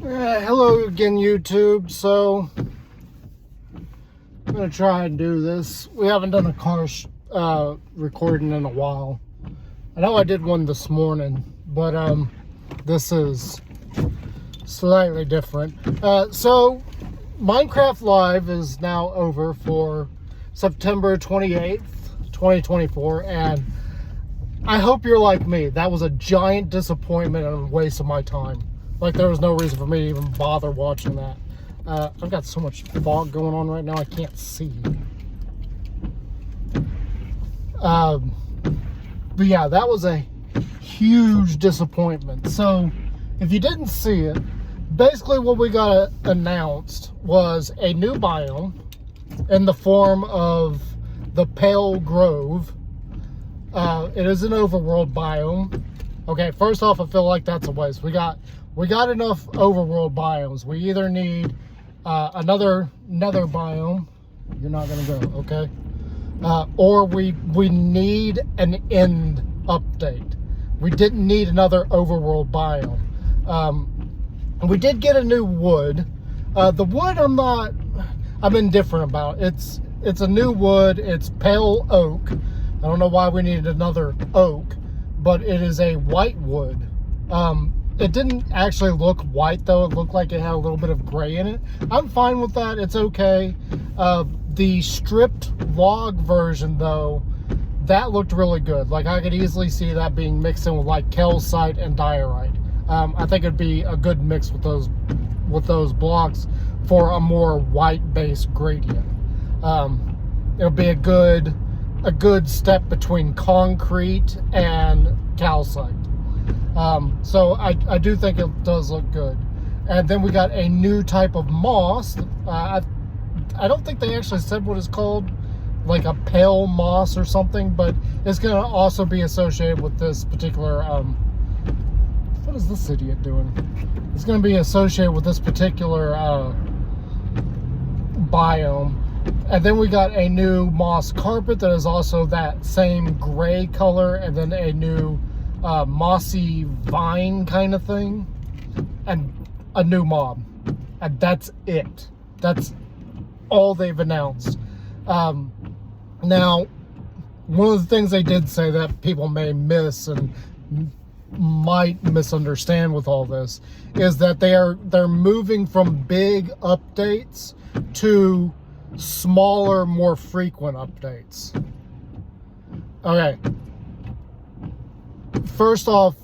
Hello again, YouTube. So I'm gonna try and do this. We haven't done a car recording in a while. I know I did one this morning, but this is slightly different. So Minecraft Live is now over for September 28th, 2024, and I hope you're like me. That was a giant disappointment and a waste of my time. Like, there was no reason for me to even bother watching that. I've got so much fog going on right now, I can't see. But yeah, that was a huge disappointment. So, if you didn't see it, basically what we got announced was a new biome in the form of the Pale Grove. It is an overworld biome. Okay, first off, I feel like that's a waste. We got enough overworld biomes. We either need another nether biome. You're not gonna go, okay? Or we need an end update. We didn't need another overworld biome. We did get a new wood. The wood I'm indifferent about. It's a new wood. It's pale oak. I don't know why we needed another oak, but it is a white wood. It didn't actually look white, though. It looked like it had a little bit of gray in it. I'm fine with that. It's okay. The stripped log version, though, that looked really good. Like, I could easily see that being mixed in with, like, calcite and diorite. I think it'd be a good mix with those blocks for a more white-based gradient. It'll be a good step between concrete and calcite. So I do think it does look good. And then we got a new type of moss. I don't think they actually said what it's called, like a pale moss or something, but it's going to also be associated with this particular, what is this idiot doing? It's going to be associated with this particular biome. And then we got a new moss carpet that is also that same gray color, and then a new mossy vine kind of thing, and a new mob, and that's it. That's all they've announced. Now, one of the things they did say that people may miss and might misunderstand with all this is that they're moving from big updates to smaller, more frequent updates. Okay. First off,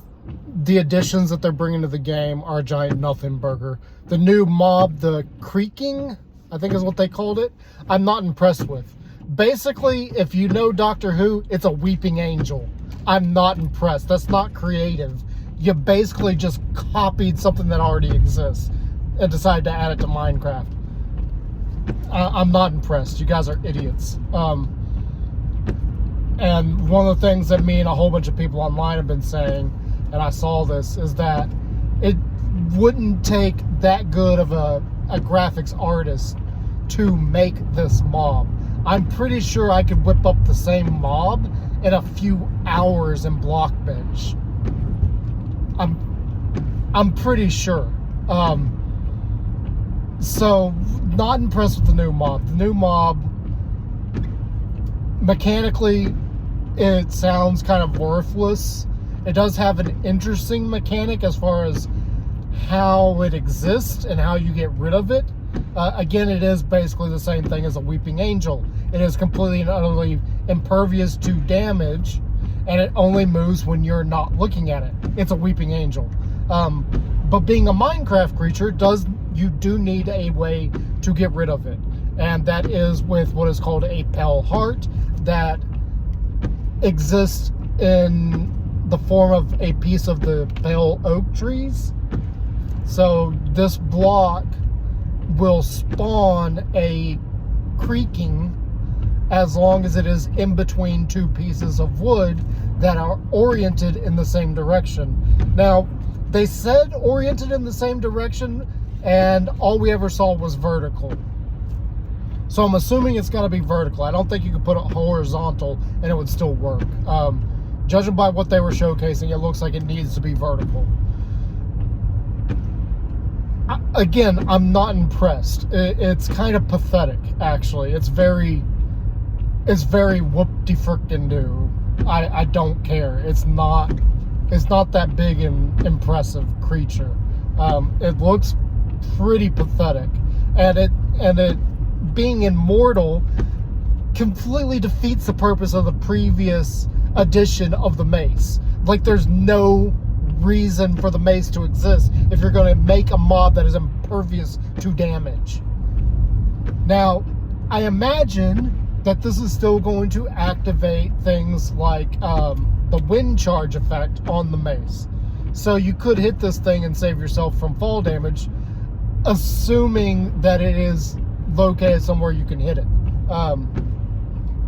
the additions that they're bringing to the game are a giant nothing burger. The new mob, the creaking, I think is what they called it, I'm not impressed with. Basically, if you know Doctor Who, it's a weeping angel. I'm not impressed. That's not creative. You basically just copied something that already exists and decided to add it to Minecraft. I'm not impressed. You guys are idiots. And one of the things that me and a whole bunch of people online have been saying, and I saw this, is that it wouldn't take that good of a graphics artist to make this mob. I'm pretty sure I could whip up the same mob in a few hours in Blockbench. I'm pretty sure. So, not impressed with the new mob. The new mob, mechanically, it sounds kind of worthless. It does have an interesting mechanic as far as how it exists and how you get rid of it. Again, it is basically the same thing as a weeping angel. It is completely and utterly impervious to damage, and it only moves when you're not looking at it. It's a weeping angel. But being a Minecraft creature, you do need a way to get rid of it. And that is with what is called a pale heart that exists in the form of a piece of the pale oak trees. So this block will spawn a creaking as long as it is in between two pieces of wood that are oriented in the same direction. Now, they said oriented in the same direction, and all we ever saw was vertical. So I'm assuming it's got to be vertical. I don't think you could put it horizontal and it would still work. Judging by what they were showcasing, it looks like it needs to be vertical. again, I'm not impressed. It's kind of pathetic, actually. It's very whoop-de-frickin-do. I don't care. It's not that big and impressive creature. It looks pretty pathetic, and it being immortal completely defeats the purpose of the previous edition of the mace. Like, there's no reason for the mace to exist if you're going to make a mob that is impervious to damage. Now, I imagine that this is still going to activate things like the wind charge effect on the mace. So you could hit this thing and save yourself from fall damage, assuming that it is located somewhere you can hit it.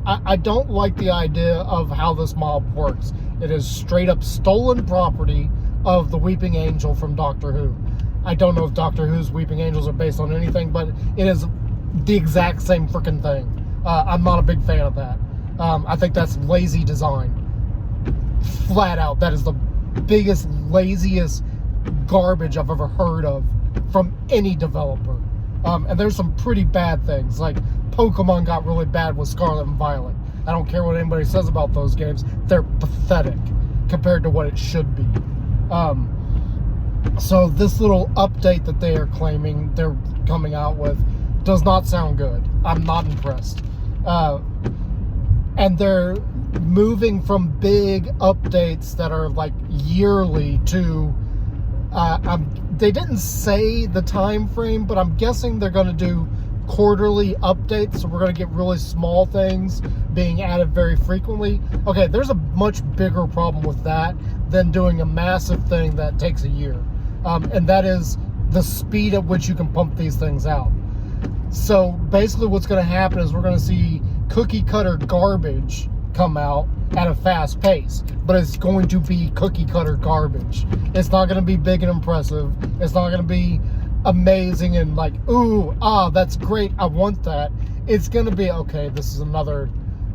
I don't like the idea of how this mob works. It is straight up stolen property of the Weeping Angel from Doctor Who. I don't know if Doctor Who's Weeping Angels are based on anything, but it is the exact same freaking thing. I'm not a big fan of that. I think that's lazy design. Flat out, that is the biggest, laziest garbage I've ever heard of from any developer. And there's some pretty bad things, like Pokemon got really bad with Scarlet and Violet. I don't care what anybody says about those games. They're pathetic compared to what it should be. So this little update that they are claiming they're coming out with does not sound good. I'm not impressed. And they're moving from big updates that are like yearly to they didn't say the time frame, but I'm guessing they're going to do quarterly updates, so we're going to get really small things being added very frequently. Okay, there's a much bigger problem with that than doing a massive thing that takes a year, and that is the speed at which you can pump these things out. So basically what's going to happen is we're going to see cookie cutter garbage come out at a fast pace, but it's going to be cookie cutter garbage. It's not going to be big and impressive. It's not going to be amazing and like, ooh, that's great, I want that. It's going to be, okay, it's another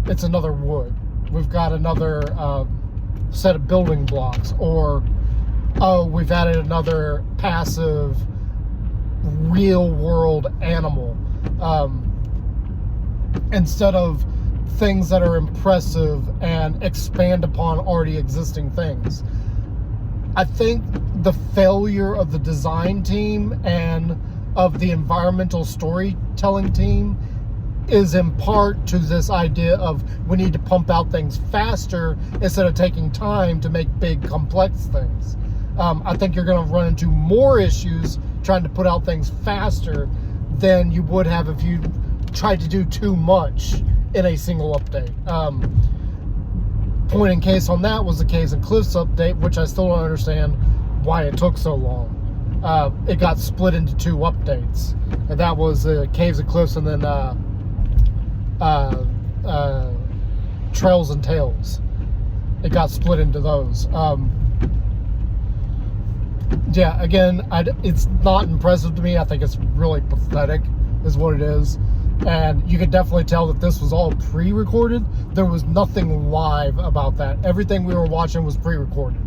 wood. We've got another set of building blocks, or, oh, we've added another passive real world animal. Instead of things that are impressive and expand upon already existing things. I think the failure of the design team and of the environmental storytelling team is in part to this idea of we need to pump out things faster instead of taking time to make big, complex things. I think you're going to run into more issues trying to put out things faster than you would have if you tried to do too much in a single update. Point in case on that was the Caves and Cliffs update, which I still don't understand why it took so long. It got split into two updates, and that was Caves and Cliffs and then Trails and Tales. It got split into those. Yeah, again, it's not impressive to me. I think it's really pathetic is what it is. And you could definitely tell that this was all pre-recorded. There was nothing live about that. Everything we were watching was pre-recorded.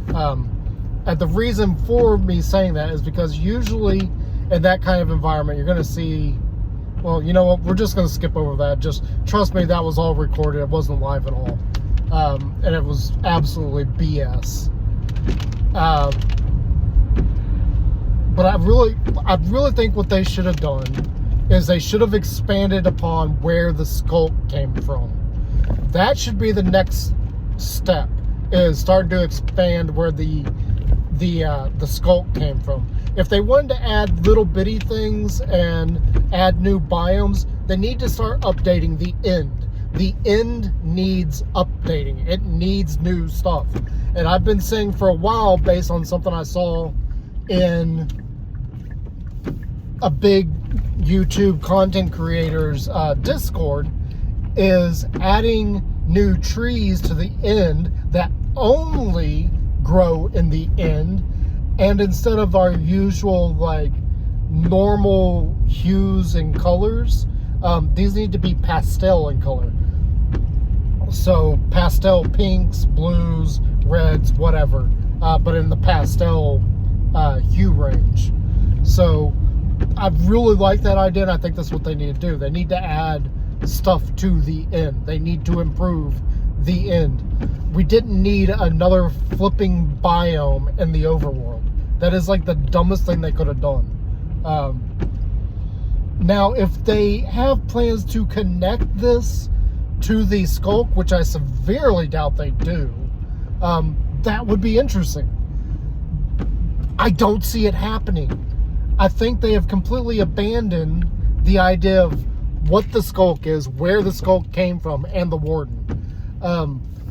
And the reason for me saying that is because usually in that kind of environment, you're going to see, well, you know what? We're just going to skip over that. Just trust me, that was all recorded. It wasn't live at all. And it was absolutely BS. But I really think what they should have done is they should have expanded upon where the sculk came from. That should be the next step, is starting to expand where the sculk came from. If they wanted to add little bitty things and add new biomes, they need to start updating the end. The end needs updating. It needs new stuff. And I've been saying for a while, based on something I saw in a big YouTube content creators Discord, is adding new trees to the end that only grow in the end, and instead of our usual like normal hues and colors, these need to be pastel in color. So pastel pinks, blues, reds, whatever, but in the pastel hue range. So I really like that idea, and I think that's what they need to do. They need to add stuff to the end. They need to improve the end. We didn't need another flipping biome in the overworld. That is like the dumbest thing they could have done. Now, if they have plans to connect this to the Skulk, which I severely doubt they do, that would be interesting. I don't see it happening. I think they have completely abandoned the idea of what the Skulk is, where the Skulk came from, and the Warden.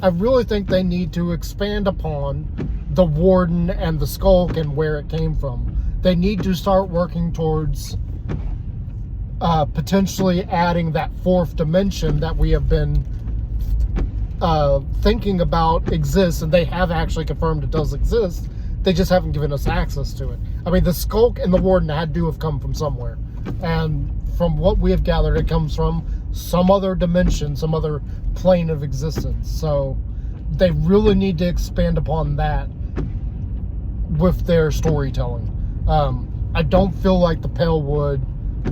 I really think they need to expand upon the Warden and the Skulk and where it came from. They need to start working towards potentially adding that fourth dimension that we have been thinking about exists, and they have actually confirmed it does exist. They just haven't given us access to it. I mean, the Skulk and the Warden had to have come from somewhere. And from what we have gathered, it comes from some other dimension, some other plane of existence. So they really need to expand upon that with their storytelling. I don't feel like the Pale Wood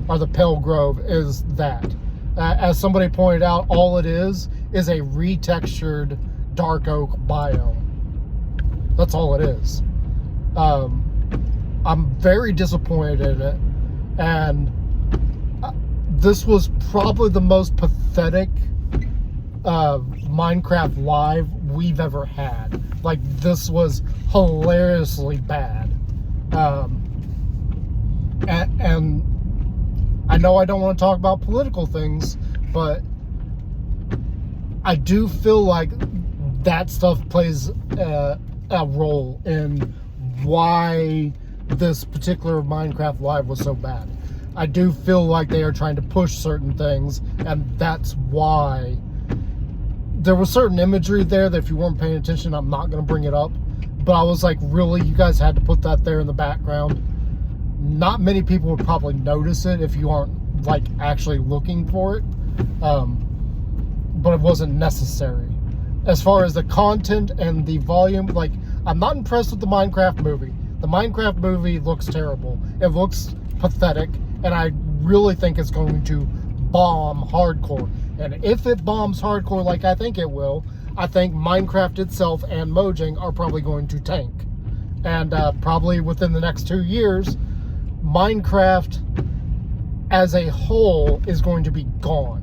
or the Pale Grove is that. As somebody pointed out, all it is a retextured dark oak biome. That's all it is. I'm very disappointed in it, and this was probably the most pathetic Minecraft Live we've ever had. Like, this was hilariously bad. And I know I don't want to talk about political things, but I do feel like that stuff plays a role in why this particular Minecraft Live was so bad. I do feel like they are trying to push certain things, and that's why there was certain imagery there that if you weren't paying attention, I'm not going to bring it up, but I was like, really, you guys had to put that there in the background? Not many people would probably notice it if you aren't like actually looking for it, but it wasn't necessary. As far as the content and the volume, like, I'm not impressed with the Minecraft movie. The Minecraft movie looks terrible. It looks pathetic, and I really think it's going to bomb hardcore. And if it bombs hardcore like I think it will, I think Minecraft itself and Mojang are probably going to tank. And probably within the next 2 years, Minecraft as a whole is going to be gone.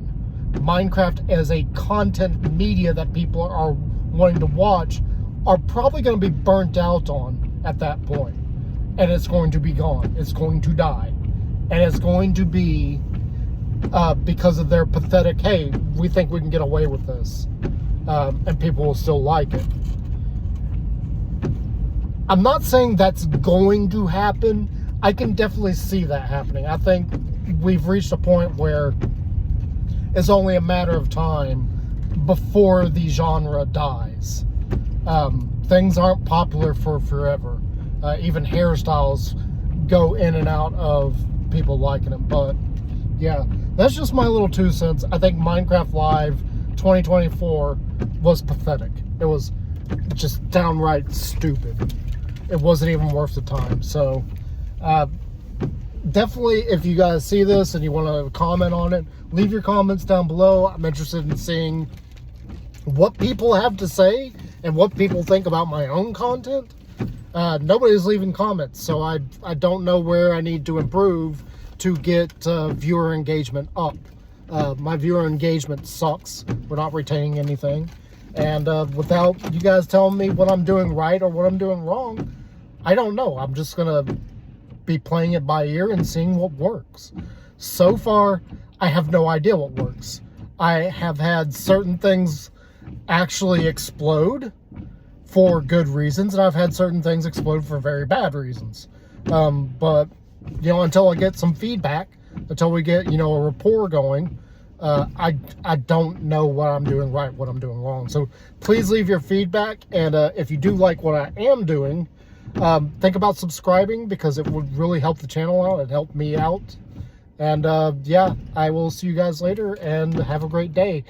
Minecraft as a content media that people are wanting to watch are probably going to be burnt out on at that point. And it's going to be gone. It's going to die. And it's going to be because of their pathetic, hey, we think we can get away with this. And people will still like it. I'm not saying that's going to happen. I can definitely see that happening. I think we've reached a point where it's only a matter of time before the genre dies. Things aren't popular for forever. Even hairstyles go in and out of people liking them. But yeah, that's just my little 2 cents. I think Minecraft Live 2024 was pathetic. It was just downright stupid. It wasn't even worth the time. So definitely, if you guys see this and you want to comment on it, leave your comments down below. I'm interested in seeing what people have to say and what people think about my own content. Nobody's leaving comments, so I don't know where I need to improve to get viewer engagement up. My viewer engagement sucks. We're not retaining anything. And without you guys telling me what I'm doing right or what I'm doing wrong, I don't know. I'm just going to be playing it by ear and seeing what works. So far, I have no idea what works. I have had certain things actually explode for good reasons, and I've had certain things explode for very bad reasons. But, you know, until I get some feedback, until we get, you know, a rapport going, I don't know what I'm doing right, what I'm doing wrong. So please leave your feedback, and if you do like what I am doing, think about subscribing, because it would really help the channel out. It'd help me out. And yeah, I will see you guys later, and have a great day.